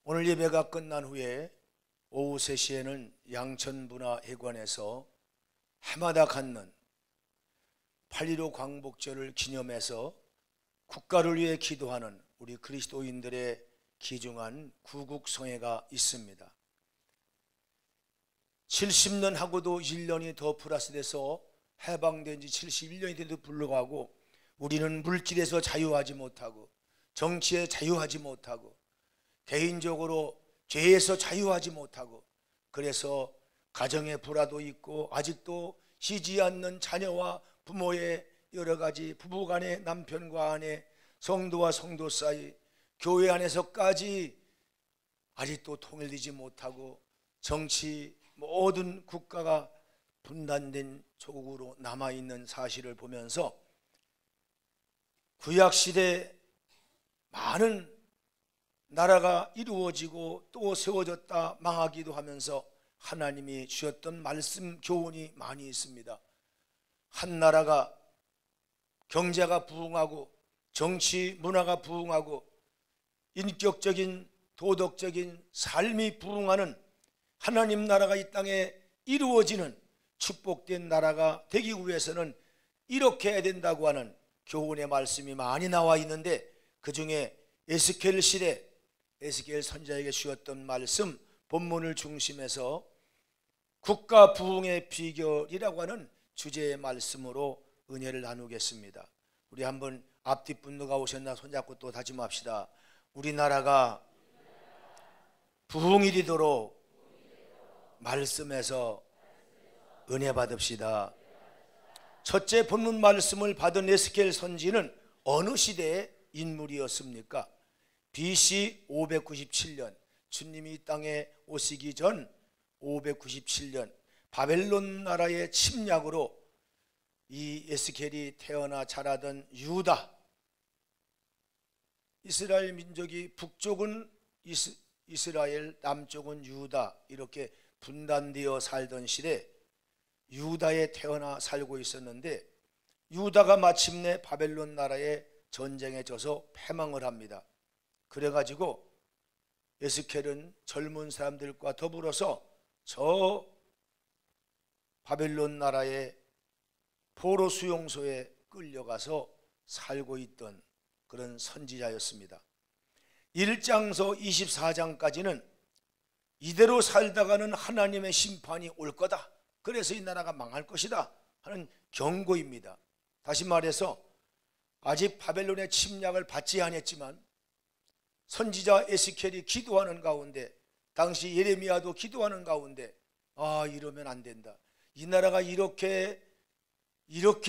오늘 예배가 끝난 후에 오후 3시에는 양천문화회관에서 해마다 갖는 8.15 광복절을 기념해서 국가를 위해 기도하는 우리 그리스도인들의 귀중한 구국성회가 있습니다. 70년 하고도 1년이 더 플러스돼서 해방된 지 71년이 돼도 불구하고 우리는 물질에서 자유하지 못하고 정치에 자유하지 못하고 개인적으로 죄에서 자유하지 못하고, 그래서 가정의 불화도 있고 아직도 쉬지 않는 자녀와 부모의 여러 가지, 부부간의, 남편과 아내, 성도와 성도 사이, 교회 안에서까지 아직도 통일되지 못하고 정치 모든 국가가 분단된 조국으로 남아있는 사실을 보면서 구약시대 많은 나라가 이루어지고 또 세워졌다 망하기도 하면서 하나님이 주셨던 말씀 교훈이 많이 있습니다. 한 나라가 경제가 부흥하고 정치 문화가 부흥하고 인격적인 도덕적인 삶이 부흥하는 하나님 나라가 이 땅에 이루어지는 축복된 나라가 되기 위해서는 이렇게 해야 된다고 하는 교훈의 말씀이 많이 나와 있는데, 그 중에 에스겔 시대 에스겔 선지자에게 주었던 말씀 본문을 중심해서 국가 부흥의 비결이라고 하는 주제의 말씀으로 은혜를 나누겠습니다. 우리 한번 앞뒤 분노가 오셨나 손잡고 또 다짐합시다. 우리나라가 부흥이 되도록 말씀에서 은혜 받읍시다. 첫째 본문 말씀을 받은 에스겔 선지는 어느 시대의 인물이었습니까? BC 597년, 주님이 이 땅에 오시기 전 597년 바벨론 나라의 침략으로 이 에스겔이 태어나 자라던 유다, 이스라엘 민족이 북쪽은 이스라엘, 남쪽은 유다, 이렇게 분단되어 살던 시대 유다에 태어나 살고 있었는데, 유다가 마침내 바벨론 나라의 전쟁에 져서 패망을 합니다. 그래가지고 에스겔은 젊은 사람들과 더불어서 저 바벨론 나라의 포로 수용소에 끌려가서 살고 있던 그런 선지자였습니다. 1장서 24장까지는 이대로 살다가는 하나님의 심판이 올 거다, 그래서 이 나라가 망할 것이다 하는 경고입니다. 다시 말해서 아직 바벨론의 침략을 받지 않았지만 선지자 에스겔이 기도하는 가운데, 당시 예레미야도 기도하는 가운데, 이러면 안 된다, 이 나라가 이렇게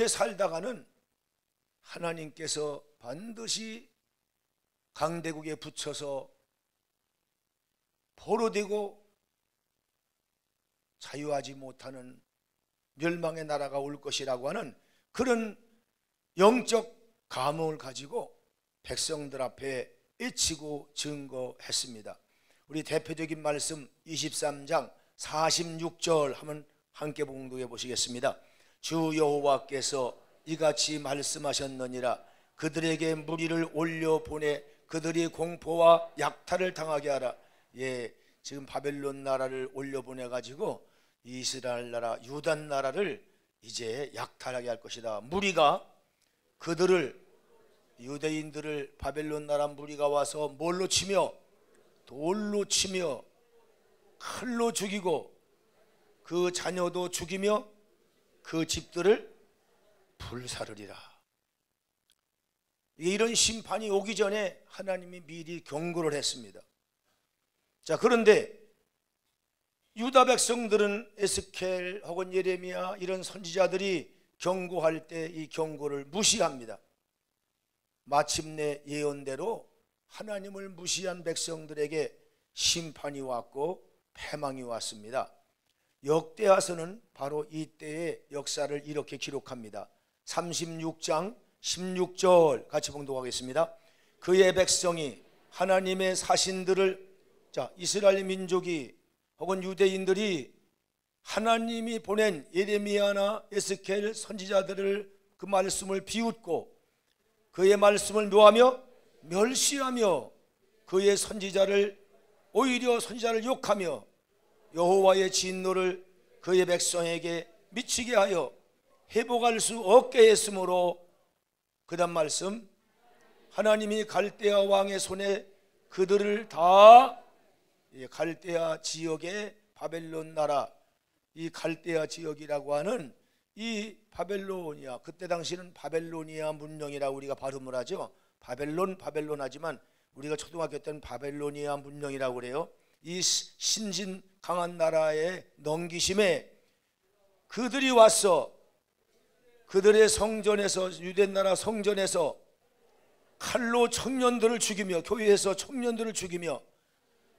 살다가는 하나님께서 반드시 강대국에 붙여서 포로되고 자유하지 못하는 멸망의 나라가 올 것이라고 하는 그런 영적 감흥을 가지고 백성들 앞에 외치고 증거했습니다. 우리 대표적인 말씀 23장 46절 한번 함께 봉독해 보시겠습니다. 주 여호와께서 이같이 말씀하셨느니라. 그들에게 무리를 올려보내 그들이 공포와 약탈을 당하게 하라. 지금 바벨론 나라를 올려보내가지고 이스라엘 나라, 유다 나라를 이제 약탈하게 할 것이다. 무리가 그들을, 유대인들을 바벨론 나라 무리가 와서 뭘로 치며? 돌로 치며 칼로 죽이고 그 자녀도 죽이며 그 집들을 불사르리라. 이런 심판이 오기 전에 하나님이 미리 경고를 했습니다. 자, 그런데 유다 백성들은 에스겔 혹은 예레미야 이런 선지자들이 경고할 때 이 경고를 무시합니다. 마침내 예언대로 하나님을 무시한 백성들에게 심판이 왔고 패망이 왔습니다. 역대하서는 바로 이때의 역사를 이렇게 기록합니다. 36장 16절 같이 봉독하겠습니다. 그의 백성이 하나님의 사신들을, 이스라엘 민족이 혹은 유대인들이 하나님이 보낸 예레미야나 에스겔 선지자들을 그 말씀을 비웃고 그의 말씀을 묘하며 멸시하며 그의 선지자를 오히려 선지자를 욕하며 여호와의 진노를 그의 백성에게 미치게 하여 회복할 수 없게 했으므로, 그 다음 말씀, 하나님이 갈대아 왕의 손에 그들을 다, 갈대아 지역의 바벨론 나라, 이 갈대아 지역이라고 하는 이 바벨로니아, 그때 당시는 바벨로니아 문명이라고 우리가 발음을 하죠. 바벨론 하지만 우리가 초등학교 때는 바벨로니아 문명이라고 그래요. 이 신진 강한 나라의 넘기심에 그들이 와서 그들의 성전에서, 유대 나라 성전에서 칼로 청년들을 죽이며, 교회에서 청년들을 죽이며,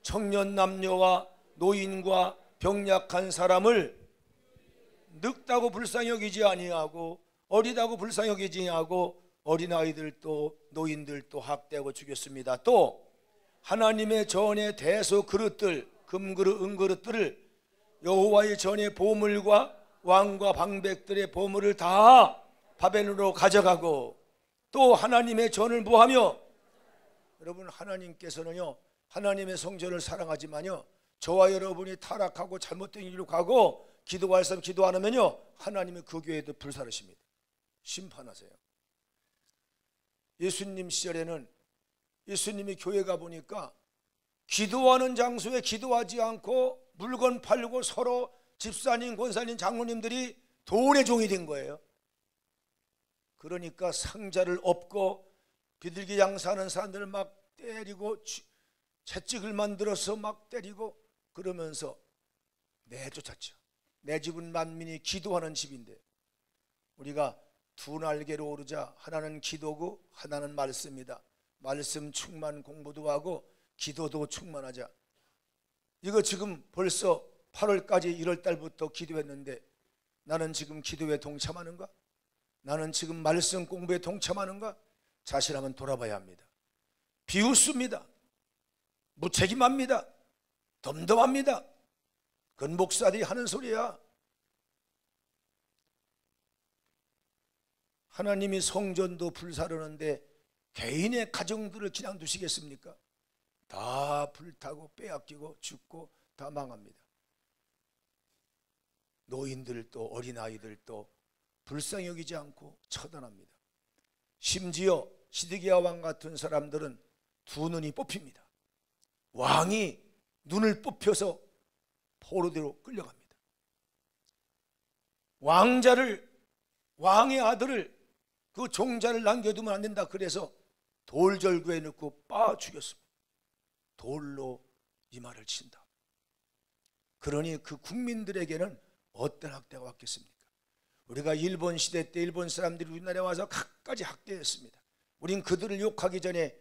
청년 남녀와 노인과 병약한 사람을 늙다고 불쌍히 여기지 아니하고, 어리다고 불쌍히 여기지 아니하고, 어린아이들도 노인들도 학대하고 죽였습니다. 또 하나님의 전의 대소 그릇들, 금그릇 은그릇들을, 여호와의 전의 보물과 왕과 방백들의 보물을 다 바벨론으로 가져가고, 또 하나님의 전을 뭐하며, 여러분 하나님께서는요 하나님의 성전을 사랑하지만요, 저와 여러분이 타락하고 잘못된 일로 가고 기도할 사람 기도 안 하면요, 하나님은 그 교회도 불사르십니다. 심판하세요. 예수님 시절에는 예수님이 교회 가보니까 기도하는 장소에 기도하지 않고 물건 팔고 서로 집사님, 권사님, 장로님들이 돈의 종이 된 거예요. 그러니까 상자를 엎고 비둘기 장사하는 사람들을 막 때리고, 채찍을 만들어서 막 때리고 그러면서 내쫓았죠. 내 집은 만민이 기도하는 집인데, 우리가 두 날개로 오르자, 하나는 기도고 하나는 말씀이다. 말씀 충만 공부도 하고 기도도 충만하자. 이거 지금 벌써 8월까지 1월달부터 기도했는데 나는 지금 기도에 동참하는가? 나는 지금 말씀 공부에 동참하는가? 자신 한번 돌아봐야 합니다. 비웃습니다. 무책임합니다. 덤덤합니다. 그건 목사들이 하는 소리야. 하나님이 성전도 불사르는데 개인의 가정들을 그냥 두시겠습니까? 다 불타고 빼앗기고 죽고 다 망합니다. 노인들도 어린아이들도 불쌍히 여기지 않고 처단합니다. 심지어 시드기야 왕 같은 사람들은 두 눈이 뽑힙니다. 왕이 눈을 뽑혀서 포로대로 끌려갑니다. 왕의 아들을, 그 종자를 남겨두면 안 된다 그래서 돌절구에 넣고 빻아 죽였습니다. 돌로 이마를 친다. 그러니 그 국민들에게는 어떤 학대가 왔겠습니까? 우리가 일본 시대 때 일본 사람들이 우리나라에 와서 갖가지 학대했습니다. 우린 그들을 욕하기 전에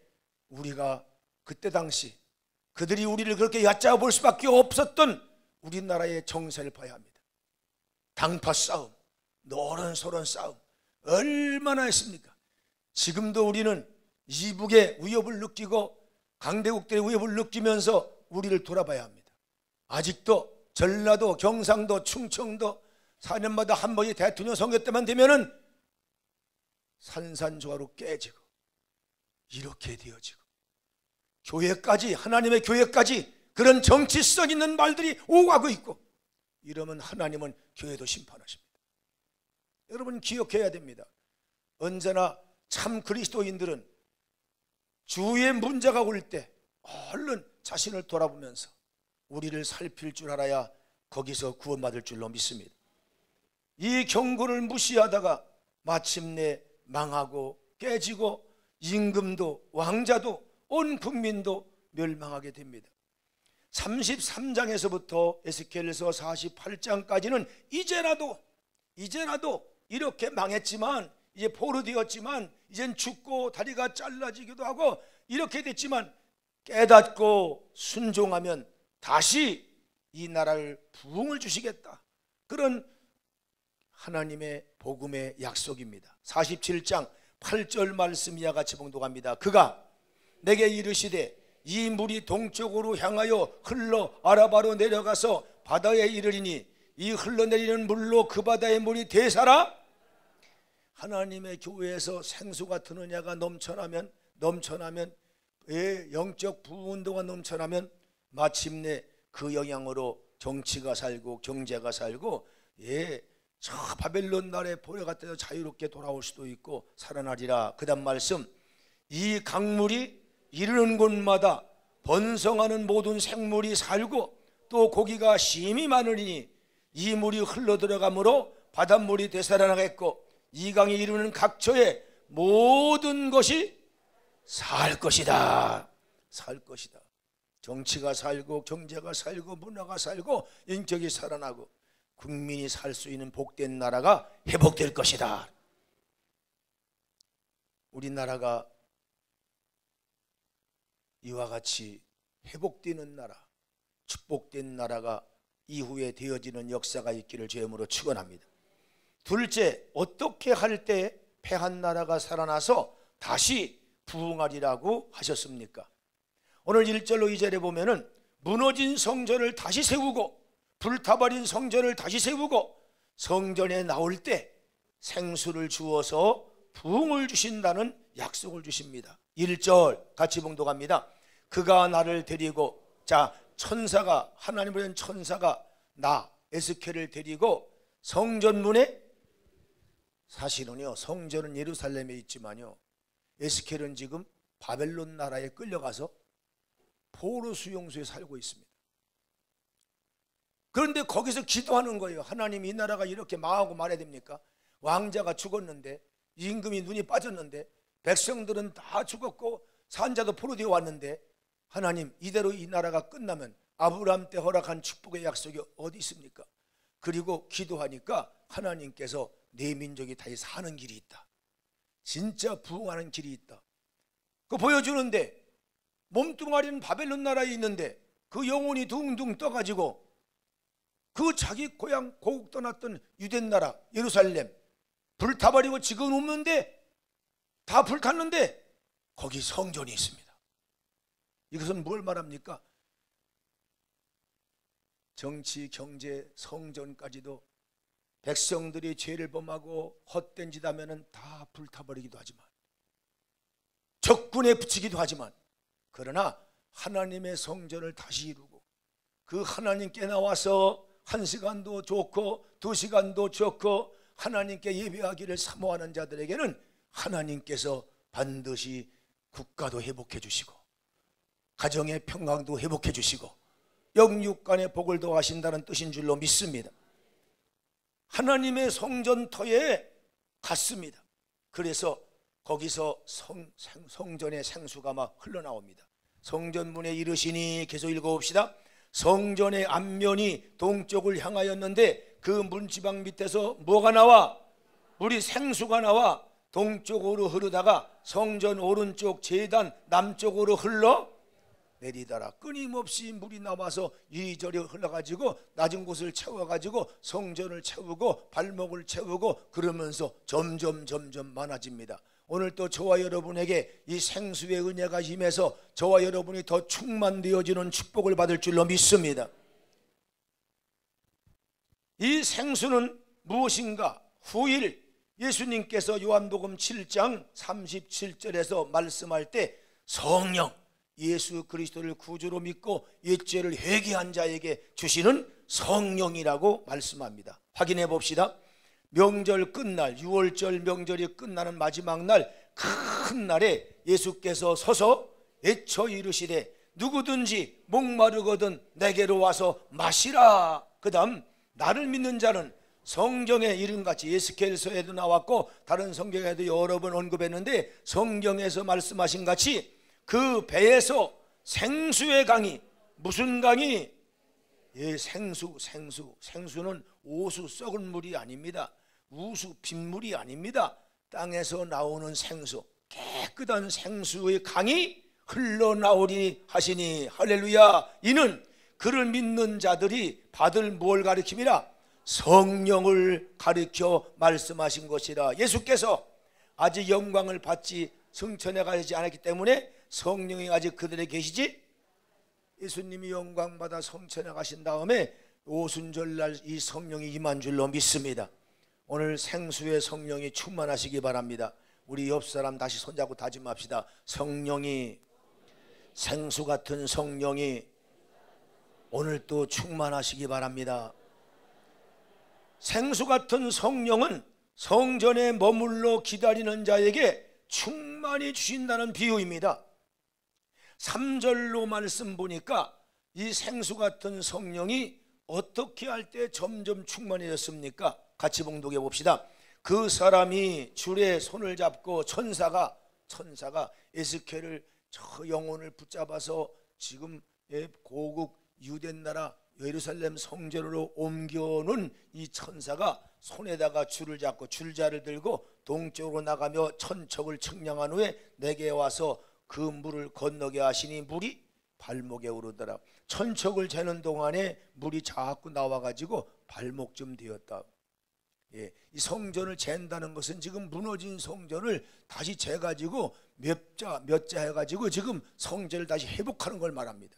우리가 그때 당시 그들이 우리를 그렇게 얕잡아 볼 수밖에 없었던 우리나라의 정세를 봐야 합니다. 당파 싸움, 노론소론 싸움 얼마나 했습니까? 지금도 우리는 이북의 위협을 느끼고 강대국들의 위협을 느끼면서 우리를 돌아봐야 합니다. 아직도 전라도, 경상도, 충청도 4년마다 한 번이 대통령 선거 때만 되면은 산산조화로 깨지고 이렇게 되어지고, 교회까지, 하나님의 교회까지 그런 정치성 있는 말들이 오가고 있고, 이러면 하나님은 교회도 심판하십니다. 여러분 기억해야 됩니다. 언제나 참 그리스도인들은 주의 문제가 올 때 얼른 자신을 돌아보면서 우리를 살필 줄 알아야 거기서 구원받을 줄로 믿습니다. 이 경고를 무시하다가 마침내 망하고 깨지고 임금도 왕자도 온 국민도 멸망하게 됩니다. 33장에서부터 에스겔서 48장까지는 이제라도 이렇게 망했지만, 이제 포로되었지만, 이젠 죽고 다리가 잘라지기도 하고 이렇게 됐지만 깨닫고 순종하면 다시 이 나라를 부흥을 주시겠다, 그런 하나님의 복음의 약속입니다. 47장 8절 말씀 이와 같이 봉독합니다. 그가 내게 이르시되 이 물이 동쪽으로 향하여 흘러 아라바로 내려가서 바다에 이르리니 이 흘러내리는 물로 그 바다의 물이 되사라. 하나님의 교회에서 생수가 드느냐가 넘쳐나면 영적 부흥운동가 넘쳐나면 마침내 그 영향으로 정치가 살고 경제가 살고, 저 바벨론 나라에 보내갔다 자유롭게 돌아올 수도 있고 살아나리라. 그 다음 말씀, 이 강물이 이르는 곳마다 번성하는 모든 생물이 살고 또 고기가 심히 많으니 이 물이 흘러들어가므로 바닷물이 되살아나겠고 이 강이 이루는 각처에 모든 것이 살 것이다. 살 것이다. 정치가 살고 경제가 살고 문화가 살고 인격이 살아나고 국민이 살 수 있는 복된 나라가 회복될 것이다. 우리나라가 이와 같이 회복되는 나라, 축복된 나라가 이후에 되어지는 역사가 있기를 주님으로 축원합니다. 둘째, 어떻게 할 때 패한 나라가 살아나서 다시 부흥하리라고 하셨습니까? 오늘 1절로 2절에 보면은 무너진 성전을 다시 세우고 불타버린 성전을 다시 세우고 성전에 나올 때 생수를 주어서 부흥을 주신다는 약속을 주십니다. 1절 같이 봉독합니다. 그가 나를 데리고, 천사가, 하나님의 천사가 나 에스겔을 데리고 성전문에, 사실은요 성전은 예루살렘에 있지만요 에스겔은 지금 바벨론 나라에 끌려가서 포로 수용소에 살고 있습니다. 그런데 거기서 기도하는 거예요. 하나님, 이 나라가 이렇게 망하고 말해야 됩니까? 왕자가 죽었는데, 임금이 눈이 빠졌는데, 백성들은 다 죽었고 산자도 포로되어 왔는데, 하나님, 이대로 이 나라가 끝나면 아브라함 때 허락한 축복의 약속이 어디 있습니까? 그리고 기도하니까 하나님께서 내 민족이 다시 사는 길이 있다, 진짜 부흥하는 길이 있다, 그거 보여주는데, 몸뚱아리는 바벨론 나라에 있는데 그 영혼이 둥둥 떠가지고 그 자기 고향 고국 떠났던 유대 나라 예루살렘 불타버리고 지금 없는데, 다 불탔는데 거기 성전이 있습니다. 이것은 뭘 말합니까? 정치, 경제, 성전까지도 백성들이 죄를 범하고 헛된 짓 하면은 다 불타버리기도 하지만, 적군에 붙이기도 하지만, 그러나 하나님의 성전을 다시 이루고 그 하나님께 나와서 1시간도 좋고 2시간도 좋고 하나님께 예배하기를 사모하는 자들에게는 하나님께서 반드시 국가도 회복해 주시고 가정의 평강도 회복해 주시고 영육간의 복을 더하신다는 뜻인 줄로 믿습니다. 하나님의 성전터에 갔습니다. 그래서 거기서 성전의 생수가 막 흘러나옵니다. 성전문에 이르시니, 계속 읽어봅시다. 성전의 앞면이 동쪽을 향하였는데 그 문지방 밑에서 뭐가 나와? 물이 생수가 나와 동쪽으로 흐르다가 성전 오른쪽 제단 남쪽으로 흘러 내리더라. 끊임없이 물이 나와서 이리저리 흘러가지고 낮은 곳을 채워가지고 성전을 채우고 발목을 채우고 그러면서 점점 많아집니다. 오늘 또 저와 여러분에게 이 생수의 은혜가 임해서 저와 여러분이 더 충만되어지는 축복을 받을 줄로 믿습니다. 이 생수는 무엇인가? 후일 예수님께서 요한복음 7장 37절에서 말씀할 때 성령, 예수 그리스도를 구주로 믿고 옛죄를 회개한 자에게 주시는 성령이라고 말씀합니다. 확인해 봅시다. 명절 끝날, 6월절 명절이 끝나는 마지막 날, 큰 날에 예수께서 서서 외쳐 이르시되 누구든지 목마르거든 내게로 와서 마시라. 그 다음 나를 믿는 자는 성경의 이름같이 에스겔서에도 나왔고 다른 성경에도 여러 번 언급했는데 성경에서 말씀하신 같이 그 배에서 생수의 강이, 무슨 강이? 생수는 오수 썩은 물이 아닙니다. 우수 빗물이 아닙니다. 땅에서 나오는 생수, 깨끗한 생수의 강이 흘러나오리 하시니 할렐루야. 이는 그를 믿는 자들이 받을 뭘 가리킴이라? 성령을 가리켜 말씀하신 것이라. 예수께서 아직 영광을 받지 승천해 가지 않았기 때문에 성령이 아직 그들에 계시지, 예수님이 영광받아 성천해 가신 다음에 오순절날 이 성령이 임한 줄로 믿습니다. 오늘 생수의 성령이 충만하시기 바랍니다. 우리 옆사람 다시 손잡고 다짐합시다. 성령이, 생수 같은 성령이 오늘 또 충만하시기 바랍니다. 생수 같은 성령은 성전에 머물러 기다리는 자에게 충만히 주신다는 비유입니다. 3절로 말씀 보니까 이 생수 같은 성령이 어떻게 할 때 점점 충만해졌습니까? 같이 봉독해 봅시다. 그 사람이 줄에 손을 잡고 천사가 에스겔을 저 영혼을 붙잡아서 지금 고국 유대 나라 예루살렘 성전으로 옮겨놓은 이 천사가 손에다가 줄을 잡고 줄자를 들고 동쪽으로 나가며 천척을 측량한 후에 내게 와서 그 물을 건너게 하시니 물이 발목에 오르더라. 천척을 재는 동안에 물이 자꾸 나와가지고 발목쯤 되었다. 이 성전을 잰다는 것은 지금 무너진 성전을 다시 재가지고 몇 자 해가지고 지금 성전을 다시 회복하는 걸 말합니다.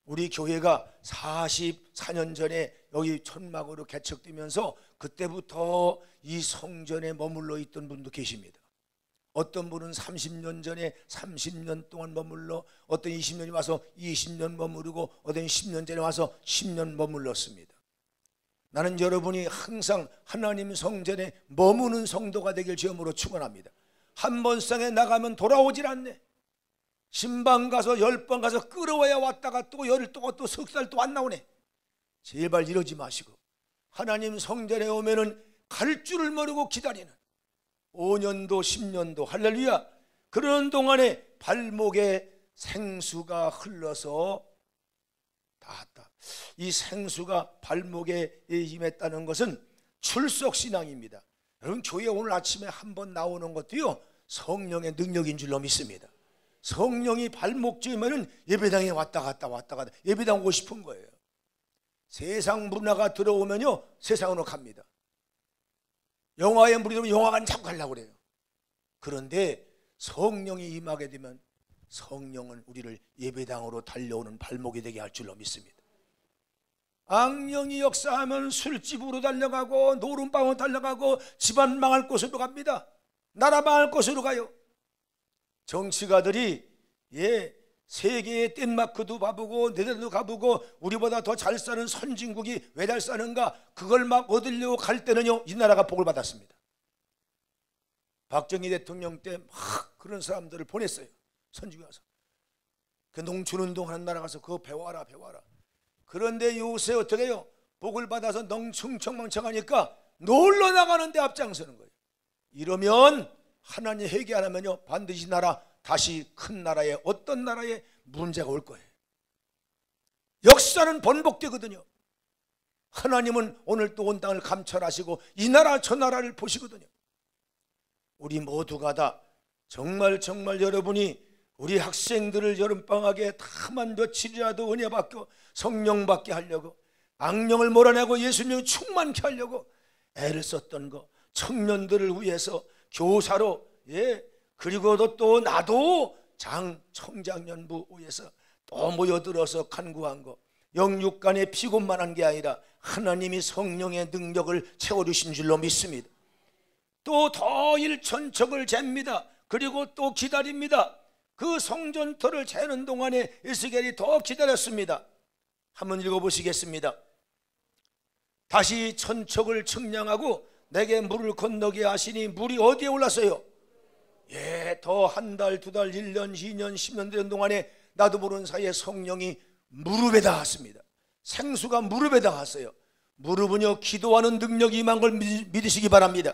우리 교회가 44년 전에 여기 천막으로 개척되면서 그때부터 이 성전에 머물러 있던 분도 계십니다. 어떤 분은 30년 전에 30년 동안 머물러, 어떤 20년이 와서 20년 머무르고, 어떤 10년 전에 와서 10년 머물렀습니다. 나는 여러분이 항상 하나님 성전에 머무는 성도가 되길 주님으로 축원합니다. 한 번 성에 나가면 돌아오질 않네. 신방 가서 10번 가서 끌어와야 왔다가 또 열흘 동안 또 석 달 또 안 나오네. 제발 이러지 마시고 하나님 성전에 오면은 갈 줄을 모르고 기다리는 5년도 10년도 할렐루야. 그러는 동안에 발목에 생수가 흘러서 닿았다. 이 생수가 발목에 임했다는 것은 출석신앙입니다. 여러분 교회 오늘 아침에 한번 나오는 것도요 성령의 능력인 줄로 믿습니다. 성령이 발목쯤이면 예배당에 왔다 갔다 예배당 오고 싶은 거예요. 세상 문화가 들어오면요 세상으로 갑니다. 영화에 물이 들어오면 영화관 자꾸 가려고 그래요. 그런데 성령이 임하게 되면 성령은 우리를 예배당으로 달려오는 발목이 되게 할 줄로 믿습니다. 악령이 역사하면 술집으로 달려가고 노름방으로 달려가고 집안 망할 곳으로 갑니다. 나라 망할 곳으로 가요. 정치가들이 세계의 덴마크도 가보고 네덜란드도 가보고 우리보다 더 잘 사는 선진국이 왜 잘 사는가 그걸 막 얻으려고 갈 때는요 이 나라가 복을 받았습니다. 박정희 대통령 때 막 그런 사람들을 보냈어요. 선진국에 가서 그 농촌운동 하는 나라 가서 그거 배워라. 그런데 요새 어떻게 해요? 복을 받아서 능충청망청하니까 놀러 나가는데 앞장서는 거예요. 이러면 하나님 회개 안 하면요 반드시 나라 다시 큰 나라에 어떤 나라에 문제가 올 거예요. 역사는 번복되거든요. 하나님은 오늘 또 온 땅을 감찰하시고 이 나라 저 나라를 보시거든요. 우리 모두가 다 정말 여러분이 우리 학생들을 여름방학에 다만 며칠이라도 은혜 받고 성령 받게 하려고 악령을 몰아내고 예수님을 충만케 하려고 애를 썼던 거 청년들을 위해서 교사로 그리고도 또 나도 청장년부 위해서 또 모여들어서 간구한 거 영육간에 피곤만 한 게 아니라 하나님이 성령의 능력을 채워주신 줄로 믿습니다. 또 더 일천척을 잽니다. 그리고 또 기다립니다. 그 성전터를 재는 동안에 에스겔이 더 기다렸습니다. 한번 읽어보시겠습니다. 다시 천척을 측량하고 내게 물을 건너게 하시니 물이 어디에 올랐어요? 더 한 달, 두 달, 1년, 2년, 10년 되는 동안에 나도 모르는 사이에 성령이 무릎에 닿았습니다. 생수가 무릎에 닿았어요. 무릎은요 기도하는 능력이 임한 걸 믿으시기 바랍니다.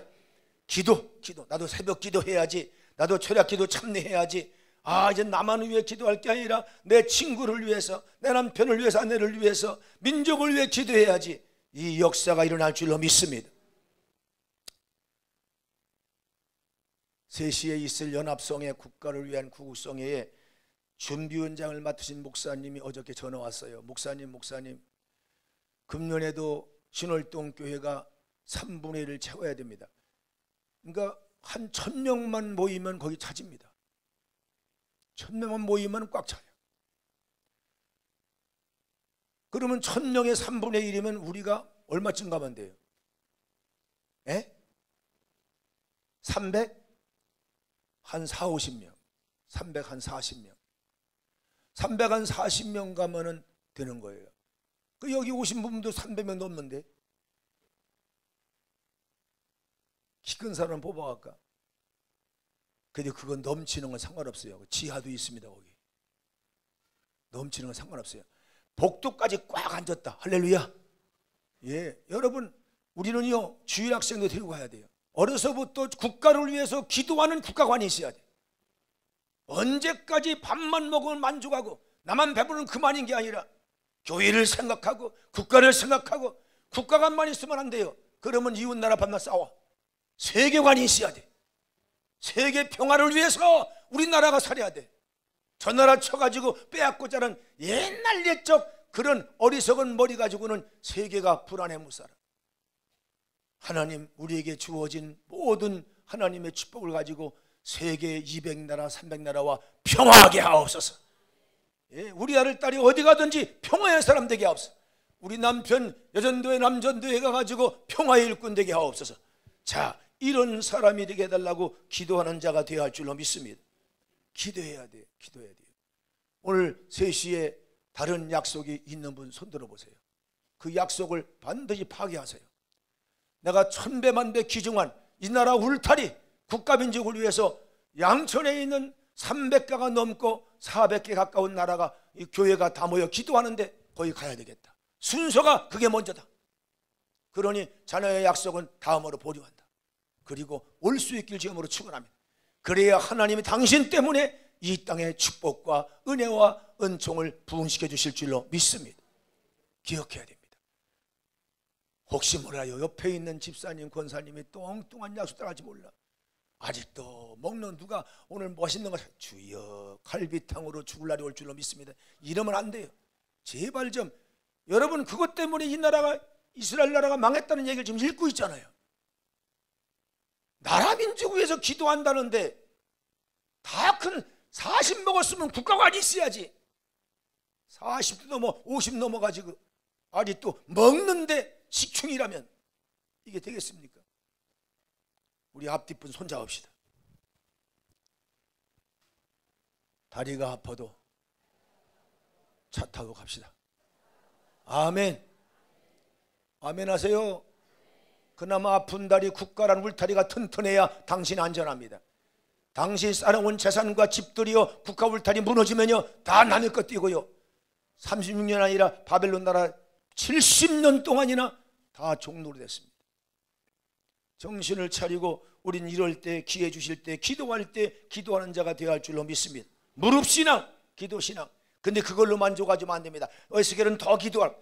기도 나도 새벽 기도해야지. 나도 철야 기도 참여해야지. 이제 나만 위해 기도할 게 아니라 내 친구를 위해서, 내 남편을 위해서, 아내를 위해서, 민족을 위해 기도해야지. 이 역사가 일어날 줄로 믿습니다. 3시에 있을 연합성회 국가를 위한 구국성회에 준비위원장을 맡으신 목사님이 어저께 전화 왔어요. 목사님 금년에도 신월동 교회가 3분의 1을 채워야 됩니다. 그러니까 한 1000명만 모이면 거기 차집니다. 1000명만 모이면 꽉 차요. 그러면 1000명의 3분의 1이면 우리가 얼마쯤 가면 돼요? 300? 한 40, 50명 300 한 40명 300 한 40명 가면은 되는 거예요. 그 여기 오신 분도 300명 넘는데 키 큰 사람 뽑아갈까? 근데 그건 넘치는 건 상관없어요. 지하도 있습니다. 거기 넘치는 건 상관없어요. 복도까지 꽉 앉았다. 할렐루야. 예, 여러분 우리는요 주일 학생도 데리고 가야 돼요. 어려서부터 국가를 위해서 기도하는 국가관이 있어야 돼. 언제까지 밥만 먹으면 만족하고 나만 배부르면 그만인 게 아니라 교회를 생각하고 국가를 생각하고 국가관만 있으면 안 돼요. 그러면 이웃나라 밤낮 싸워. 세계관이 있어야 돼. 세계 평화를 위해서 우리나라가 살아야 돼. 저 나라 쳐가지고 빼앗고자 하는 옛날 옛적 그런 어리석은 머리 가지고는 세계가 불안해 못 살아. 하나님 우리에게 주어진 모든 하나님의 축복을 가지고 세계 200나라 300나라와 평화하게 하옵소서. 예, 우리 아들 딸이 어디 가든지 평화의 사람 되게 하옵소서. 우리 남편 여전도회 남전도회 가가지고 평화의 일꾼 되게 하옵소서. 자, 이런 사람이 되게 해달라고 기도하는 자가 되어야 할 줄로 믿습니다. 기도해야 돼요. 기도해야 돼요. 오늘 3시에 다른 약속이 있는 분 손 들어보세요. 그 약속을 반드시 파괴하세요. 내가 천배만배 기중한 이 나라 울타리 국가민족을 위해서 양천에 있는 300가가 넘고 400개 가까운 나라가 이 교회가 다 모여 기도하는데 거기 가야 되겠다. 순서가 그게 먼저다. 그러니 자녀의 약속은 다음으로 보류한다. 그리고 올 수 있길 지금으로 축원합니다. 그래야 하나님이 당신 때문에 이 땅의 축복과 은혜와 은총을 부흥시켜 주실 줄로 믿습니다. 기억해야 됩니다. 혹시 몰라요. 옆에 있는 집사님 권사님이 똥똥한 약속 따라갈지 몰라. 아직도 먹는 누가 오늘 멋있는 거 주여 갈비탕으로 죽을 날이 올 줄로 믿습니다. 이러면 안 돼요. 제발 좀. 여러분 그것 때문에 이 나라가 이스라엘 나라가 망했다는 얘기를 지금 읽고 있잖아요. 나라 민족 위해서 기도한다는데 다 큰 40 먹었으면 국가관이 있어야지. 40도 넘어 50 넘어가지고 아직도 먹는데 식충이라면 이게 되겠습니까? 우리 앞뒷분 손잡읍시다. 다리가 아파도 차 타고 갑시다. 아멘. 아멘 하세요. 그나마 아픈 다리 국가란 울타리가 튼튼해야 당신 안전합니다. 당신 쌓아온 재산과 집들이요 국가 울타리 무너지면요 다 남의 것 띄고요 36년 아니라 바벨론 나라 70년 동안이나 다 종노로 됐습니다. 정신을 차리고 우린 이럴 때 기회 주실 때 기도할 때 기도하는 자가 되어야 할 줄로 믿습니다. 무릎신앙, 기도신앙. 근데 그걸로 만족하지면 안 됩니다. 에스겔은 더 기도하라.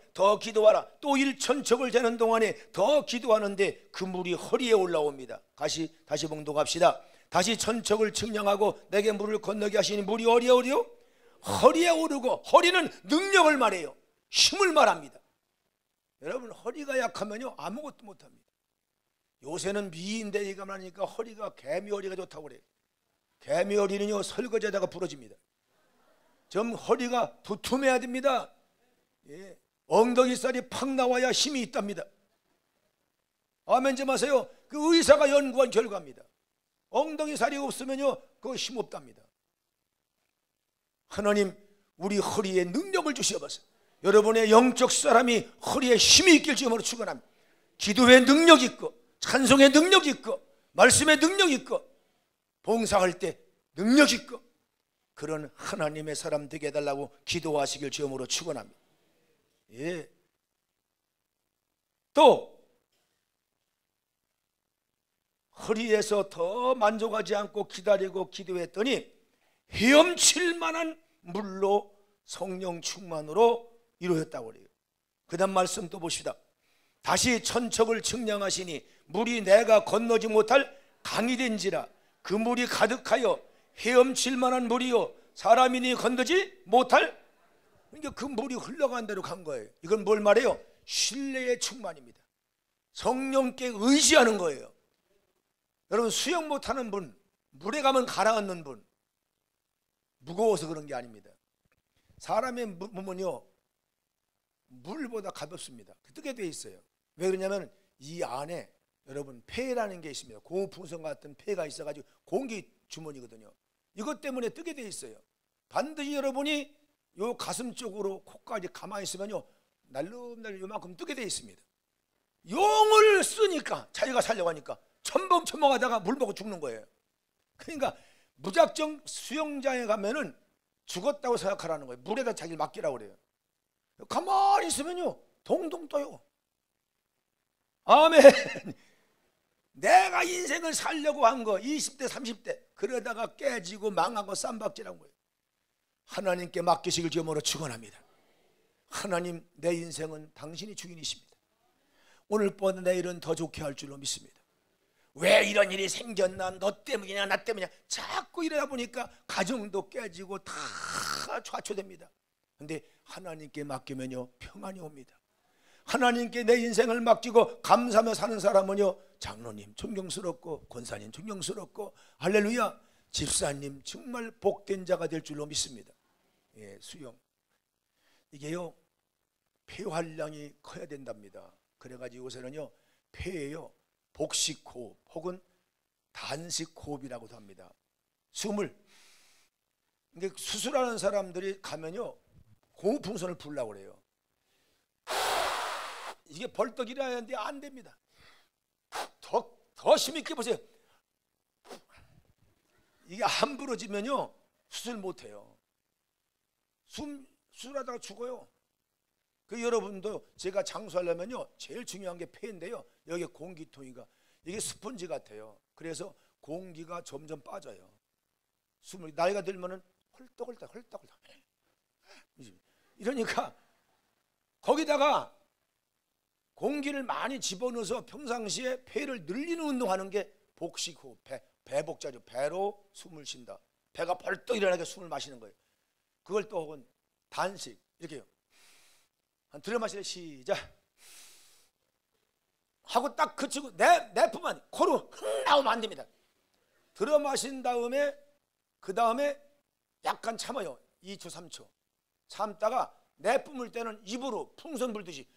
또 1천척을 재는 동안에 더 기도하는데 그 물이 허리에 올라옵니다. 다시 봉독합시다. 다시 천척을 측량하고 내게 물을 건너게 하시니 물이 허리에 오르고 허리는 능력을 말해요. 힘을 말합니다. 여러분 허리가 약하면요 아무것도 못합니다. 요새는 미인대회가 많으니까 허리가 개미 허리가 좋다고 그래요. 개미 허리는요 설거지하다가 부러집니다. 좀 허리가 두툼해야 됩니다. 예. 엉덩이살이 팍 나와야 힘이 있답니다. 아멘 좀 하세요. 그 의사가 연구한 결과입니다. 엉덩이살이 없으면요 그거 힘 없답니다. 하나님 우리 허리에 능력을 주시옵소서. 여러분의 영적 사람이 허리에 힘이 있길 주님으로 축원합니다. 기도의 능력 있고 찬송의 능력 있고 말씀의 능력 있고 봉사할 때 능력 있고 그런 하나님의 사람 되게 해달라고 기도하시길 주님으로 축원합니다. 예. 또 허리에서 더 만족하지 않고 기다리고 기도했더니 헤엄칠 만한 물로 성령 충만으로 이루어졌다고 그래요. 그 다음 말씀 또 봅시다. 다시 천척을 측량하시니 물이 내가 건너지 못할 강이 된지라 그 물이 가득하여 헤엄칠 만한 물이요 사람이니 건너지 못할. 그러니까 그 물이 흘러간 대로 간 거예요. 이건 뭘 말해요? 신뢰의 충만입니다. 성령께 의지하는 거예요. 여러분 수영 못하는 분, 물에 가면 가라앉는 분, 무거워서 그런 게 아닙니다. 사람의 몸은요 물보다 가볍습니다. 뜨게 돼 있어요. 왜 그러냐면 이 안에 여러분 폐라는 게 있습니다. 고풍선 같은 폐가 있어가지고 공기 주머니거든요. 이것 때문에 뜨게 돼 있어요. 반드시 여러분이 요 가슴 쪽으로 코까지 가만히 있으면요 날름날름 요만큼 뜨게 돼 있습니다. 용을 쓰니까 자기가 살려고 하니까 첨벙첨벙하다가 물 먹고 죽는 거예요. 그러니까 무작정 수영장에 가면은 죽었다고 생각하라는 거예요. 물에다 자기를 맡기라고 그래요. 가만히 있으면요 동동 떠요. 아멘. 내가 인생을 살려고 한 거 20대 30대 그러다가 깨지고 망하고 쌈박질한 거예요. 하나님께 맡기시길 주여으로 축원합니다. 하나님, 내 인생은 당신이 주인이십니다. 오늘 보다 내일은 더 좋게 할 줄로 믿습니다. 왜 이런 일이 생겼나, 너 때문이냐 나 때문이냐 자꾸 이러다 보니까 가정도 깨지고 다 좌초됩니다. 그런데 하나님께 맡기면요 평안이 옵니다. 하나님께 내 인생을 맡기고 감사하며 사는 사람은요, 장로님 존경스럽고 권사님 존경스럽고 할렐루야 집사님 정말 복된 자가 될 줄로 믿습니다. 예, 수영 이게요 폐활량이 커야 된답니다. 그래가지고 요새는요 폐에요 복식호흡 혹은 단식호흡이라고도 합니다. 숨을 근데 수술하는 사람들이 가면요 고무풍선을 불라고 그래요. 이게 벌떡 일어나야 하는데 안 됩니다. 더 힘있게 보세요. 이게 안 부러지면요 수술 못해요. 수술하다가 죽어요. 그 여러분도 제가 장수하려면요 제일 중요한 게 폐인데요, 여기 공기통이가 이게 스펀지 같아요. 그래서 공기가 점점 빠져요. 숨을 나이가 들면은 헐떡헐떡 이러니까 거기다가 공기를 많이 집어넣어서 평상시에 폐를 늘리는 운동하는 게 복식호흡, 배복자죠. 배로 숨을 쉰다. 배가 벌떡 일어나게 숨을 마시는 거예요. 그걸 또 혹은 단식 이렇게요. 한 들여 마시래 시작 하고 딱 그치고 내품만 코로 흥 나오면 안 됩니다. 들여 마신 다음에 그 다음에 약간 참아요. 2초 3초 참다가 내뿜을 때는 입으로 풍선 불듯이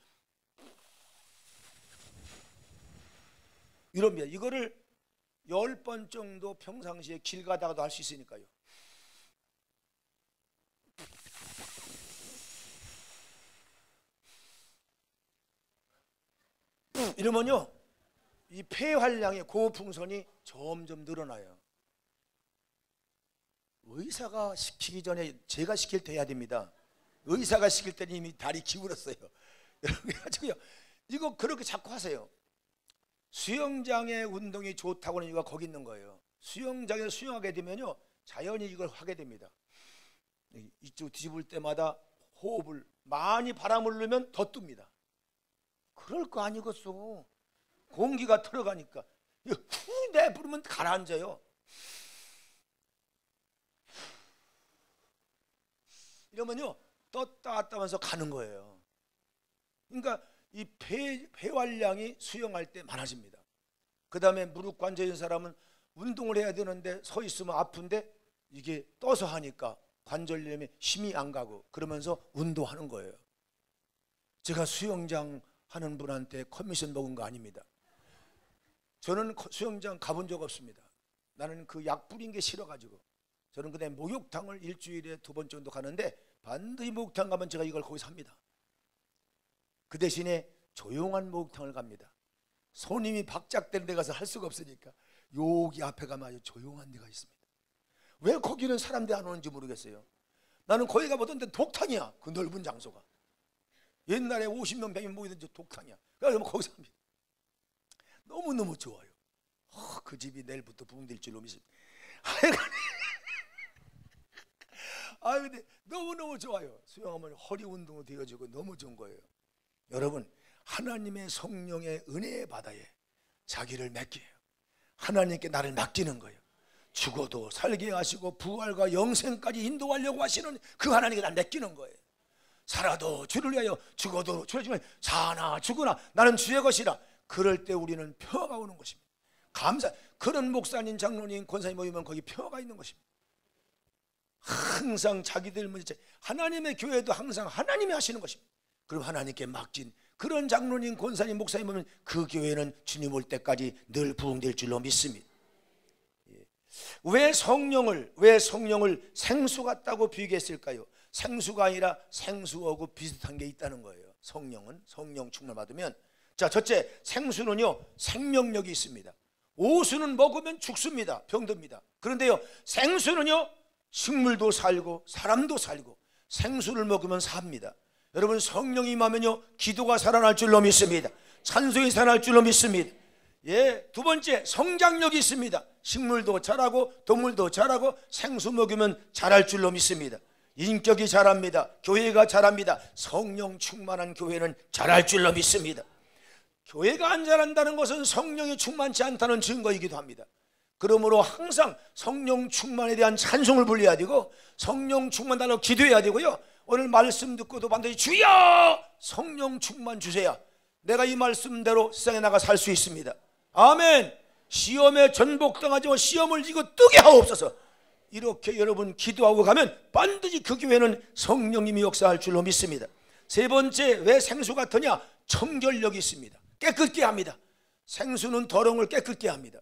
이럽니다. 이거를 10번 정도 평상시에 길 가다가도 할 수 있으니까요. 이러면요 이 폐활량의 고풍선이 점점 늘어나요. 의사가 시키기 전에 제가 시킬 때 해야 됩니다. 의사가 시킬 때는 이미 다리 기울었어요. 그래가지고요 이거 그렇게 자꾸 하세요. 수영장의 운동이 좋다고는 이유가 거기 있는 거예요. 수영장에서 수영하게 되면요 자연히 이걸 하게 됩니다. 이쪽 뒤집을 때마다 호흡을 많이 바람을 넣으면 더 뜹니다. 그럴 거 아니겠어. 공기가 들어가니까 후 내부르면 가라앉아요. 이러면요 떴다 갔다 하면서 가는 거예요. 그러니까 이 폐활량이 수영할 때 많아집니다. 그 다음에 무릎 관절 있는 사람은 운동을 해야 되는데 서 있으면 아픈데 이게 떠서 하니까 관절염에 힘이 안 가고 그러면서 운동하는 거예요. 제가 수영장 하는 분한테 커미션 먹은 거 아닙니다. 저는 수영장 가본 적 없습니다. 나는 그 약 뿌린 게 싫어가지고 저는 그다음에 목욕탕을 일주일에 2번 정도 가는데 반드시 목욕탕 가면 제가 이걸 거기서 합니다. 그 대신에 조용한 목욕탕을 갑니다. 손님이 박작되는 데 가서 할 수가 없으니까 여기 앞에 가면 아주 조용한 데가 있습니다. 왜 거기는 사람들이 안 오는지 모르겠어요. 나는 거기 가보던데 독탕이야. 그 넓은 장소가 옛날에 50명 100명 모이던 독탕이야. 그래서 거기서 합니다. 너무너무 좋아요. 그 집이 내일부터 부흥될 줄로 믿습니다. 근데 너무너무 좋아요. 수영하면 허리 운동도 되어지고 너무 좋은 거예요. 여러분 하나님의 성령의 은혜의 바다에 자기를 맡겨요. 하나님께 나를 맡기는 거예요. 죽어도 살게 하시고 부활과 영생까지 인도하려고 하시는 그 하나님께 나를 맡기는 거예요. 살아도 주를 위하여 죽어도 주를 위하여 사나 죽으나 나는 주의 것이라. 그럴 때 우리는 평화가 오는 것입니다. 그런 목사님 장로님 권사님 모이면 거기 평화가 있는 것입니다. 항상 자기들 문제 하나님의 교회도 항상 하나님이 하시는 것입니다. 그럼 하나님께 맡긴 그런 장로님 권사님 목사님 보면 그 교회는 주님 올 때까지 늘 부흥될 줄로 믿습니다. 왜 성령을 생수 같다고 비교했을까요? 생수가 아니라 생수하고 비슷한 게 있다는 거예요. 성령은 성령 충만 받으면. 자, 첫째, 생수는요 생명력이 있습니다. 오수는 먹으면 죽습니다. 병듭니다. 그런데요 생수는요 식물도 살고 사람도 살고 생수를 먹으면 삽니다. 여러분, 성령이 임하면요 기도가 살아날 줄로 믿습니다. 찬송이 살아날 줄로 믿습니다. 예, 두 번째, 성장력이 있습니다. 식물도 자라고 동물도 자라고 생수 먹으면 자랄 줄로 믿습니다. 인격이 자랍니다. 교회가 자랍니다. 성령 충만한 교회는 자랄 줄로 믿습니다. 교회가 안 자란다는 것은 성령이 충만치 않다는 증거이기도 합니다. 그러므로 항상 성령 충만에 대한 찬송을 불러야 되고 성령 충만달라고 기도해야 되고요. 오늘 말씀 듣고도 반드시 주여 성령 충만 주세요. 내가 이 말씀대로 세상에 나가 살 수 있습니다. 아멘. 시험에 전복당하지 마. 시험을 이기고 뜨게 하옵소서. 이렇게 여러분 기도하고 가면 반드시 그 교회는 성령님이 역사할 줄로 믿습니다. 세 번째, 왜 생수 같으냐? 청결력이 있습니다. 깨끗게 합니다. 생수는 더러움을 깨끗게 합니다.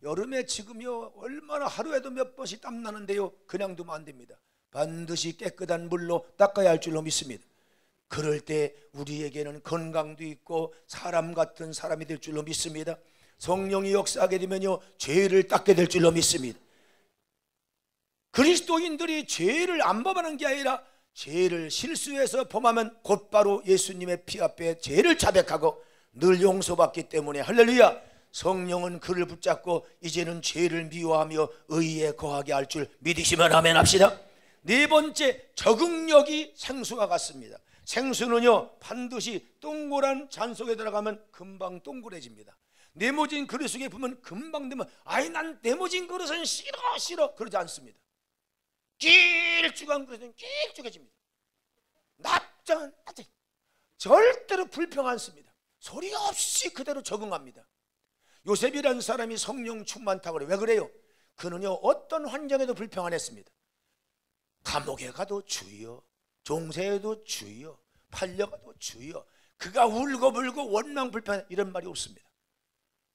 여름에 지금요 얼마나 하루에도 몇 번씩 땀 나는데요 그냥 두면 안 됩니다. 반드시 깨끗한 물로 닦아야 할 줄로 믿습니다. 그럴 때 우리에게는 건강도 있고 사람 같은 사람이 될 줄로 믿습니다. 성령이 역사하게 되면요 죄를 닦게 될 줄로 믿습니다. 그리스도인들이 죄를 안 범하는 게 아니라 죄를 실수해서 범하면 곧바로 예수님의 피 앞에 죄를 자백하고 늘 용서받기 때문에 할렐루야, 성령은 그를 붙잡고 이제는 죄를 미워하며 의에 거하게 할 줄 믿으시면 아멘 합시다. 네 번째, 적응력이 생수와 같습니다. 생수는요 반드시 동그란 잔 속에 들어가면 금방 동그래집니다. 네모진 그릇 속에 보면 금방 되면 아이 난 네모진 그릇은 싫어 그러지 않습니다. 길쭉한 그릇은 길쭉해집니다. 납작한 절대로 불평 않습니다. 소리 없이 그대로 적응합니다. 요셉이라는 사람이 성령 충만타고 그래요. 왜 그래요? 그는요 어떤 환경에도 불평 안 했습니다. 감옥에 가도 주여, 종세에도 주여, 팔려가도 주여, 그가 울고불고 원망불평 이런 말이 없습니다.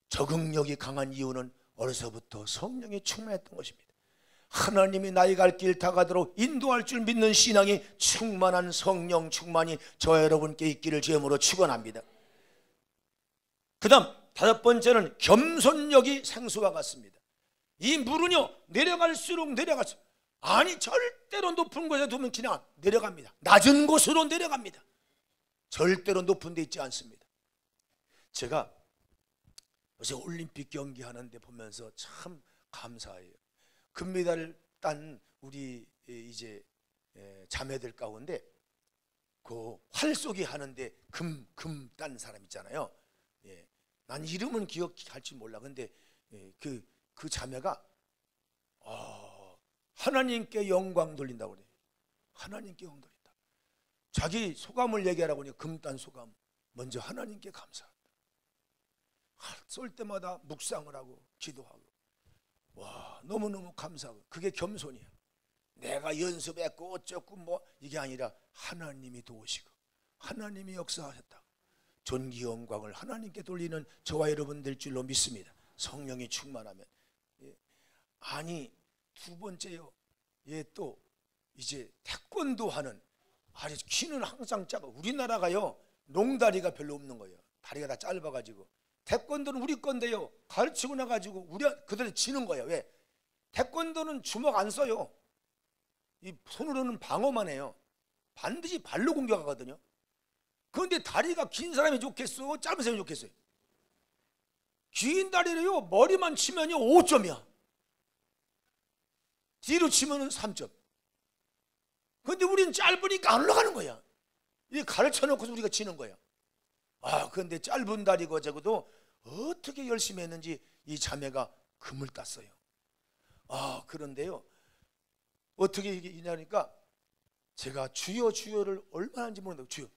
적응력이 강한 이유는 어려서부터 성령이 충만했던 것입니다. 하나님이 나의 갈 길 다 가도록 인도할 줄 믿는 신앙이 충만한 성령 충만이 저와 여러분께 있기를 주님으로 축원합니다. 그 다음 다섯 번째는 겸손력이 생수와 같습니다. 이 물은요 내려갈수록 내려갈수록, 아니 절대로 높은 곳에 두면 그냥 내려갑니다. 낮은 곳으로 내려갑니다. 절대로 높은 데 있지 않습니다. 제가 요새 올림픽 경기 하는데 보면서 참 감사해요. 금메달을 딴 우리 이제 자매들 가운데 그 활쏘기 하는데 금 딴 사람 있잖아요. 난 이름은 기억할지 몰라. 근데 그 자매가 하나님께 영광 돌린다고 그래요. 하나님께 영광 돌린다. 자기 소감을 얘기하라고 하니 금딴 소감. 먼저 하나님께 감사한다. 쏠 때마다 묵상을 하고 기도하고, 와 너무너무 감사하고, 그게 겸손이야. 내가 연습했고 어쩌고 뭐 이게 아니라 하나님이 도우시고 하나님이 역사하셨다. 존귀 영광을 하나님께 돌리는 저와 여러분 될 줄로 믿습니다. 성령이 충만하면. 아니 두 번째요, 또 이제 태권도 하는, 아니 키는 항상 작아. 우리나라가요 농다리가 별로 없는 거예요. 다리가 다 짧아가지고. 태권도는 우리 건데요 가르치고 나가지고 우리 그들이 지는 거예요. 왜? 태권도는 주먹 안 써요. 이 손으로는 방어만 해요. 반드시 발로 공격하거든요. 그런데 다리가 긴 사람이 좋겠어, 짧은 사람이 좋겠어요? 긴 다리를요 머리만 치면요 5점이야. 뒤로 치면은 3점. 그런데 우리는 짧으니까 안 올라가는 거야. 이 가르쳐 놓고서 우리가 치는 거야. 그런데 짧은 다리고 저거도 어떻게 열심히 했는지 이 자매가 금을 땄어요. 그런데요 어떻게 이냐니까 제가 주여 주여를 얼마나 하는지 모르는데, 주여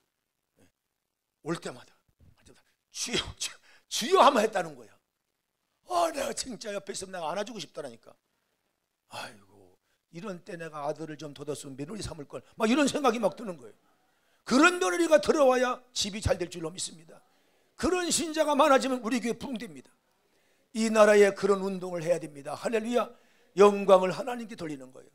올 때마다 주여 주여 주여 하면 했다는 거야. 내가 진짜 옆에 있으면 내가 안아주고 싶다라니까. 아이고 이런 때 내가 아들을 좀 둬뒀으면 며느리 삼을 걸, 막 이런 생각이 막 드는 거예요. 그런 며느리가 들어와야 집이 잘 될 줄로 믿습니다. 그런 신자가 많아지면 우리 교회 부흥됩니다. 이 나라에 그런 운동을 해야 됩니다. 할렐루야. 영광을 하나님께 돌리는 거예요.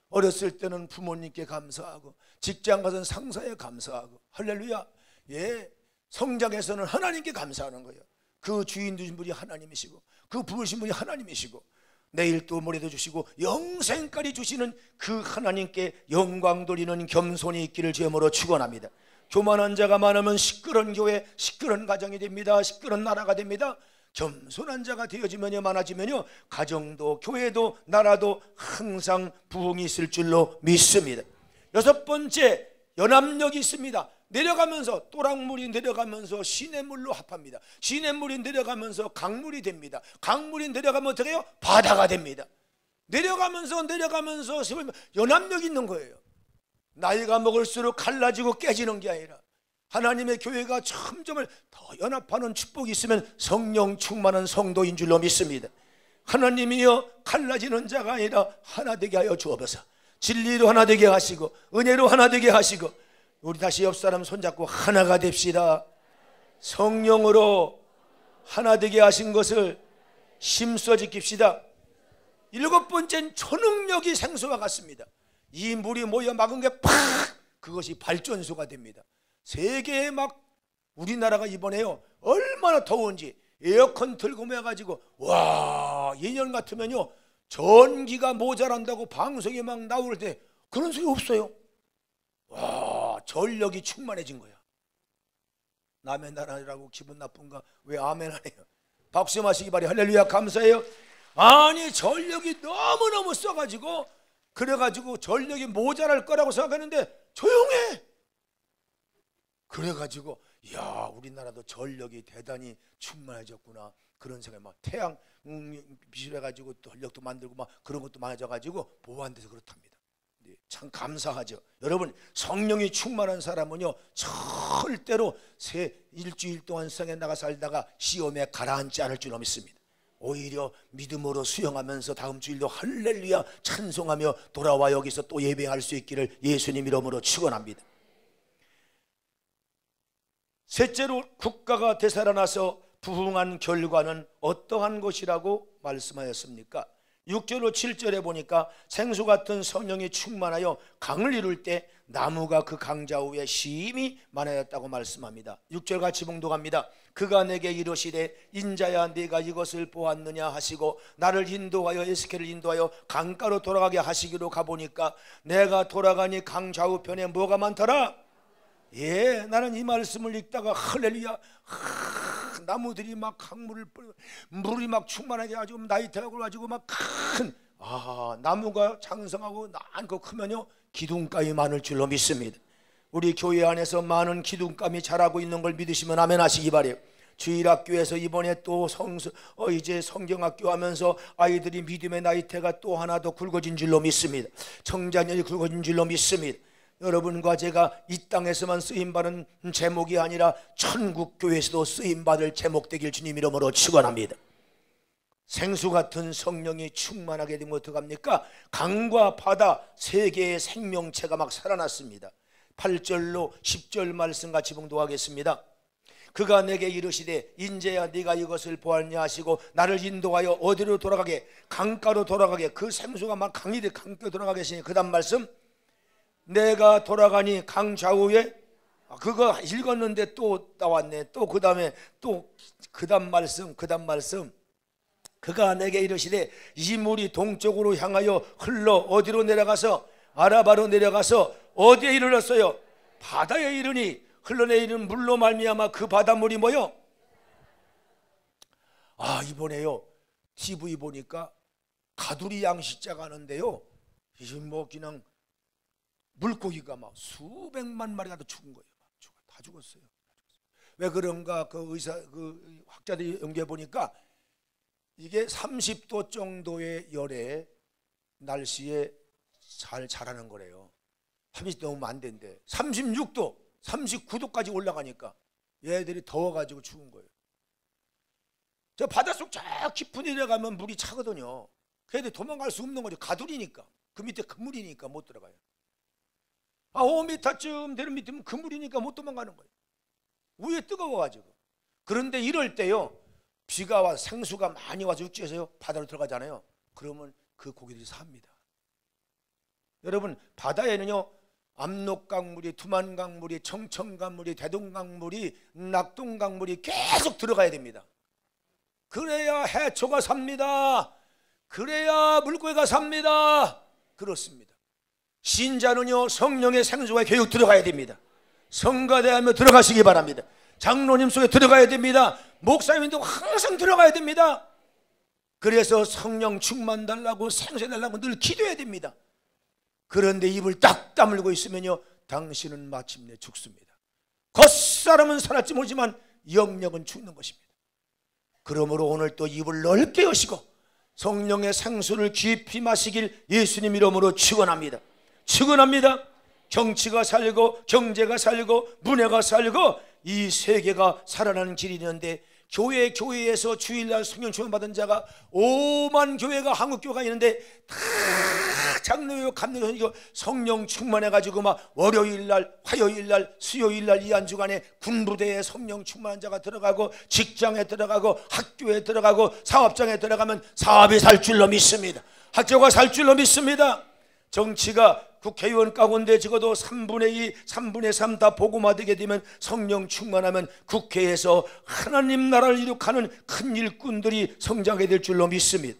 어렸을 때는 부모님께 감사하고, 직장 가서는 상사에 감사하고, 할렐루야. 예, 성장에서는 하나님께 감사하는 거예요. 그 주인 되신 분이 하나님이시고 그 부르신 분이 하나님이시고 내일 또 모레도 주시고 영생까지 주시는 그 하나님께 영광 돌리는 겸손이 있기를 주님으로 축원합니다. 교만한 자가 많으면 시끄러운 교회, 시끄러운 가정이 됩니다. 시끄러운 나라가 됩니다. 겸손한 자가 되어지면요, 많아지면요, 가정도 교회도 나라도 항상 부흥이 있을 줄로 믿습니다. 여섯 번째, 연합력이 있습니다. 내려가면서 또랑물이 내려가면서 시냇물로 합합니다. 시냇물이 내려가면서 강물이 됩니다. 강물이 내려가면 어떻게 해요? 바다가 됩니다. 내려가면서 연합력이 있는 거예요. 나이가 먹을수록 갈라지고 깨지는 게 아니라 하나님의 교회가 점점 더 연합하는 축복이 있으면 성령 충만한 성도인 줄로 믿습니다. 하나님이여 갈라지는 자가 아니라 하나 되게 하여 주옵소서. 진리로 하나 되게 하시고 은혜로 하나 되게 하시고 우리 다시 옆 사람 손잡고 하나가 됩시다. 성령으로 하나 되게 하신 것을 힘써 지킵시다. 일곱 번째는 초능력이 생수와 같습니다. 이 물이 모여 막은 게 팍! 그것이 발전소가 됩니다. 세계에 막 우리나라가 이번에요 얼마나 더운지 에어컨 틀고 매가지고 와, 예년 같으면요 전기가 모자란다고 방송에 막 나올 때 그런 소리 없어요. 와, 전력이 충만해진 거야. 남의 나라라고 기분 나쁜가? 왜 아멘 안 해요? 박수 좀 하시기 바래요. 할렐루야, 감사해요. 아니, 전력이 너무너무 써가지고 그래가지고 전력이 모자랄 거라고 생각했는데 조용해. 그래가지고 야, 우리나라도 전력이 대단히 충만해졌구나 그런 생각이 막 태양 비실해가지고 전력도 만들고 막 그런 것도 많아져가지고 보완돼서 그렇답니다. 참 감사하죠. 여러분, 성령이 충만한 사람은요 절대로 일주일 동안 성에 나가 살다가 시험에 가라앉지 않을 줄 믿습니다. 오히려 믿음으로 수영하면서 다음 주일도 할렐루야 찬송하며 돌아와 여기서 또 예배할 수 있기를 예수님 이름으로 축원합니다. 셋째로, 국가가 되살아나서 부흥한 결과는 어떠한 것이라고 말씀하였습니까? 6절로 7절에 보니까 생수 같은 성령이 충만하여 강을 이룰 때 나무가 그 강좌 위에 심히 많아졌다고 말씀합니다. 6절 같이 봉독합니다. 그가 내게 이르시되 인자야 네가 이것을 보았느냐 하시고 나를 인도하여 에스겔을 인도하여 강가로 돌아가게 하시기로 가보니까 내가 돌아가니 강 좌우편에 뭐가 많더라? 예, 나는 이 말씀을 읽다가 할렐루야, 나무들이 막 강물을 물이 막 충만하게 가지고 나이테가 가지고 막 큰 나무가 장성하고 많고 크면요 기둥감이 많을 줄로 믿습니다. 우리 교회 안에서 많은 기둥감이 자라고 있는 걸 믿으시면 아멘 하시기 바래요. 주일학교에서 이번에 또 이제 성경학교 하면서 아이들이 믿음의 나이테가 또 하나 더 굵어진 줄로 믿습니다. 청자년이 굵어진 줄로 믿습니다. 여러분과 제가 이 땅에서만 쓰임받은 제목이 아니라 천국 교회에서도 쓰임받을 제목 되길 주님 이름으로 축원합니다. 생수 같은 성령이 충만하게 되면 어떡합니까? 강과 바다 세 개의 생명체가 막 살아났습니다. 8절로 10절 말씀 같이 봉독하겠습니다. 그가 내게 이르시되 인제야 네가 이것을 보았냐 하시고 나를 인도하여 어디로 돌아가게? 강가로 돌아가게. 그 생수가 막 강이 돼 강가로 돌아가게 하시니 그 다음 말씀, 내가 돌아가니 강 좌우에, 그거 읽었는데 또 나왔네. 또 그 다음에 또 그 다음 말씀 그가 내게 이르시되 이 물이 동쪽으로 향하여 흘러 어디로 내려가서 아라바로 내려가서 어디에 이르렀어요? 바다에 이르니 흘러내리는 물로 말미암아 그 바닷물이 뭐요? 이번에요 TV 보니까 가두리 양식장 하는데요 이제 뭐 그냥 물고기가 막 수백만 마리가 다 죽은 거예요. 다 죽었어요. 왜 그런가? 그 학자들이 연구해 보니까 이게 30도 정도의 열의 날씨에 잘 자라는 거래요. 30도 넘으면 안 된대. 36도, 39도까지 올라가니까 얘들이 더워가지고 죽은 거예요. 저 바닷속 저 깊은 데 내려가면 물이 차거든요. 걔들 도망갈 수 없는 거죠. 가두리니까. 그 밑에 그물이니까 못 들어가요. 5m쯤 되는 밑이면 그물이니까 못 도망가는 거예요. 위에 뜨거워가지고. 그런데 이럴 때요 비가 와 생수가 많이 와서 육지에서요 바다로 들어가잖아요. 그러면 그 고기들이 삽니다. 여러분, 바다에는요 압록강물이, 두만강물이, 청천강물이, 대동강물이, 낙동강물이 계속 들어가야 됩니다. 그래야 해초가 삽니다. 그래야 물고기가 삽니다. 그렇습니다. 신자는요, 성령의 생수가 교육 들어가야 됩니다. 성가대하며 들어가시기 바랍니다. 장로님 속에 들어가야 됩니다. 목사님도 항상 들어가야 됩니다. 그래서 성령 충만 달라고, 생수 달라고 늘 기도해야 됩니다. 그런데 입을 딱 다물고 있으면요, 당신은 마침내 죽습니다. 겉사람은 살았지 모르지만 영역은 죽는 것입니다. 그러므로 오늘 또 입을 넓게 여시고 성령의 생수를 깊이 마시길 예수님 이름으로 축원합니다. 축원합니다. 정치가 살고 경제가 살고 문화가 살고 이 세계가 살아나는 길이 있는데, 교회에서 주일날 성령 충만 받은 자가 5만 교회가, 한국교회가 있는데 다 장로교, 감리교 성령 충만해가지고 막 월요일날, 화요일날, 수요일날 이 한 주간에 군부대에 성령 충만한 자가 들어가고, 직장에 들어가고, 학교에 들어가고, 사업장에 들어가면 사업이 살 줄로 믿습니다. 학교가 살 줄로 믿습니다. 정치가 국회의원 가운데 적어도 3분의 2, 3분의 3 다 복음화되게 되면, 성령 충만하면 국회에서 하나님 나라를 이룩하는 큰 일꾼들이 성장하게 될 줄로 믿습니다.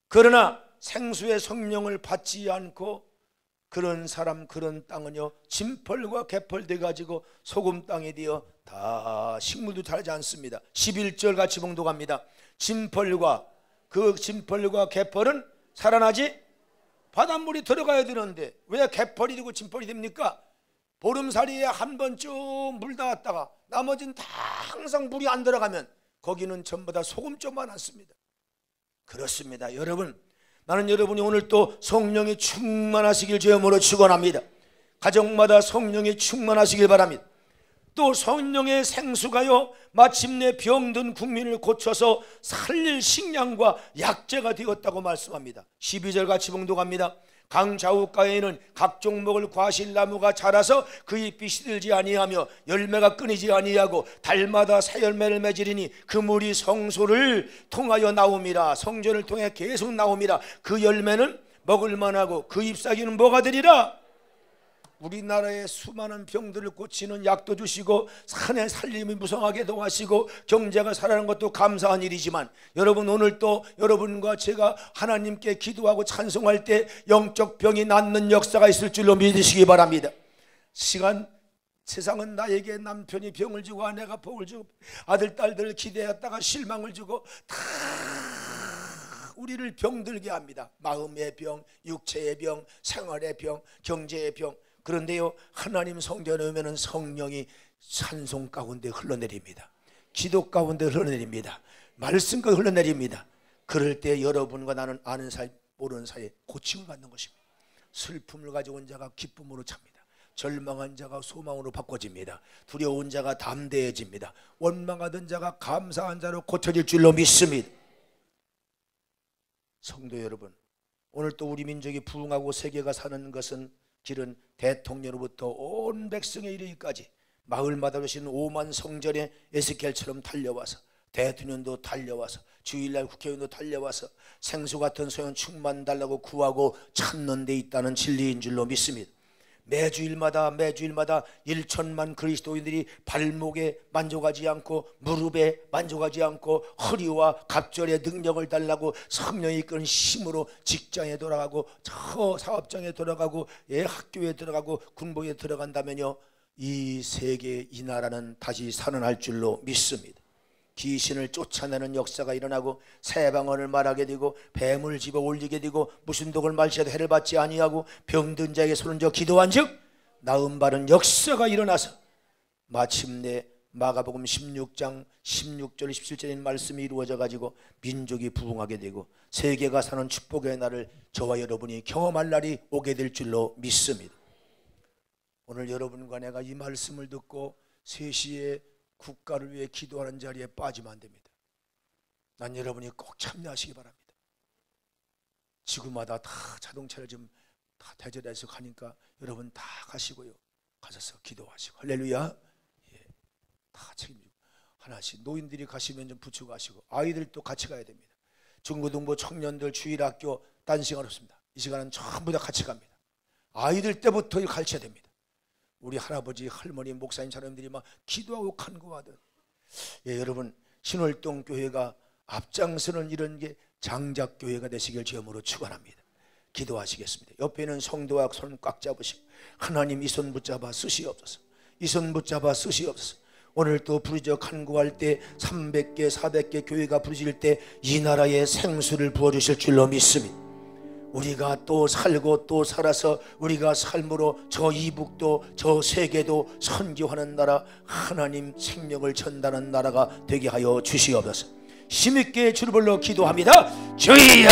그러나 생수의 성령을 받지 않고 그런 사람, 그런 땅은요, 진펄과 개펄돼 가지고 소금 땅이 되어 다 식물도 자라지 않습니다. 11절 같이 봉독합니다. 진펄과 개펄은 살아나지, 바닷물이 들어가야 되는데 왜 개펄이 되고 진펄이 됩니까? 보름살이에 한 번쯤 물 닿았다가 나머지는 다 항상 물이 안 들어가면 거기는 전부 다 소금점만 많습니다. 그렇습니다. 여러분, 나는 여러분이 오늘 또 성령이 충만하시길 주님으로 축원합니다. 가정마다 성령이 충만하시길 바랍니다. 또 성령의 생수가요, 마침내 병든 국민을 고쳐서 살릴 식량과 약재가 되었다고 말씀합니다. 12절 같이 봉독합니다. 강 좌우가에는 각 종목을 과실나무가 자라서 그 잎이 시들지 아니하며 열매가 끊이지 아니하고 달마다 새 열매를 맺으리니 그 물이 성소를 통하여 나옵니다. 성전을 통해 계속 나옵니다. 그 열매는 먹을 만하고 그 잎사귀는 뭐가 되리라? 우리나라의 수많은 병들을 고치는 약도 주시고 산의 살림이 무성하게 도와시고 경제가 살아나는 것도 감사한 일이지만, 여러분, 오늘 또 여러분과 제가 하나님께 기도하고 찬송할 때 영적 병이 낫는 역사가 있을 줄로 믿으시기 바랍니다. 세상은 나에게 남편이 병을 주고 아내가 복을 주고 아들 딸들을 기대했다가 실망을 주고 다 우리를 병들게 합니다. 마음의 병, 육체의 병, 생활의 병, 경제의 병. 그런데요, 하나님 성전에 오면 성령이 찬송 가운데 흘러내립니다. 기도 가운데 흘러내립니다. 말씀 가운데 흘러내립니다. 그럴 때 여러분과 나는 아는 사이 모르는 사이에 고침을 받는 것입니다. 슬픔을 가지고 온 자가 기쁨으로 찹니다. 절망한 자가 소망으로 바꿔집니다. 두려운 자가 담대해집니다. 원망하던 자가 감사한 자로 고쳐질 줄로 믿습니다. 성도 여러분, 오늘 또 우리 민족이 부흥하고 세계가 사는 것은 길은 대통령으로부터 온 백성에 이르기까지 마을마다 오신 5만 성전에 에스겔처럼 달려와서, 대통령도 달려와서, 주일날 국회의원도 달려와서 생수 같은 소용 충만 달라고 구하고 찾는 데 있다는 진리인 줄로 믿습니다. 매주일마다 1천만 그리스도인들이 발목에 만족하지 않고 무릎에 만족하지 않고 허리와 갑절의 능력을 달라고 성령이 이끄는 힘으로 직장에 돌아가고 사업장에 돌아가고 학교에 들어가고 군복에 들어간다면요, 이 세계, 이 나라는 다시 살아날 줄로 믿습니다. 귀신을 쫓아내는 역사가 일어나고 새방언을 말하게 되고 뱀을 집어 올리게 되고 무슨 독을 말시해도 해를 받지 아니하고 병든 자에게 손을 쥐어 기도한즉 나음 바른 역사가 일어나서 마침내 마가복음 16장 16절 17절인 말씀이 이루어져 가지고 민족이 부흥하게 되고 세계가 사는 축복의 날을 저와 여러분이 경험할 날이 오게 될 줄로 믿습니다. 오늘 여러분과 내가 이 말씀을 듣고 3시에 국가를 위해 기도하는 자리에 빠지면 안 됩니다. 난 여러분이 꼭 참여하시기 바랍니다. 지구마다 다 자동차를 좀 다 대절해서 가니까 여러분 다 가시고요, 가셔서 기도하시고 할렐루야. 예, 다 책임지고 하나씩 노인들이 가시면 좀 붙이고 가시고 아이들도 같이 가야 됩니다. 중고등부 청년들 주일학교 딴 시간 없습니다. 이 시간은 전부 다 같이 갑니다. 아이들 때부터 가르쳐야 됩니다. 우리 할아버지, 할머니, 목사님 사람들이 막 기도하고 간구하듯. 예, 여러분 신월동 교회가 앞장서는 이런 게 장작교회가 되시길 주님으로 축원합니다. 기도하시겠습니다. 옆에 있는 성도와 손 꽉 잡으시고 하나님 이 손 붙잡아 쓰시옵소서. 이 손 붙잡아 쓰시옵소서. 오늘 또 부르짖어 간구할 때 300개 400개 교회가 부르짖을 때 이 나라에 생수를 부어주실 줄로 믿습니다. 우리가 또 살고 또 살아서 우리가 삶으로 저 이북도 저 세계도 선교하는 나라, 하나님 생명을 전달하는 나라가 되게 하여 주시옵소서. 힘있게 주를 불러 기도합니다. 주여!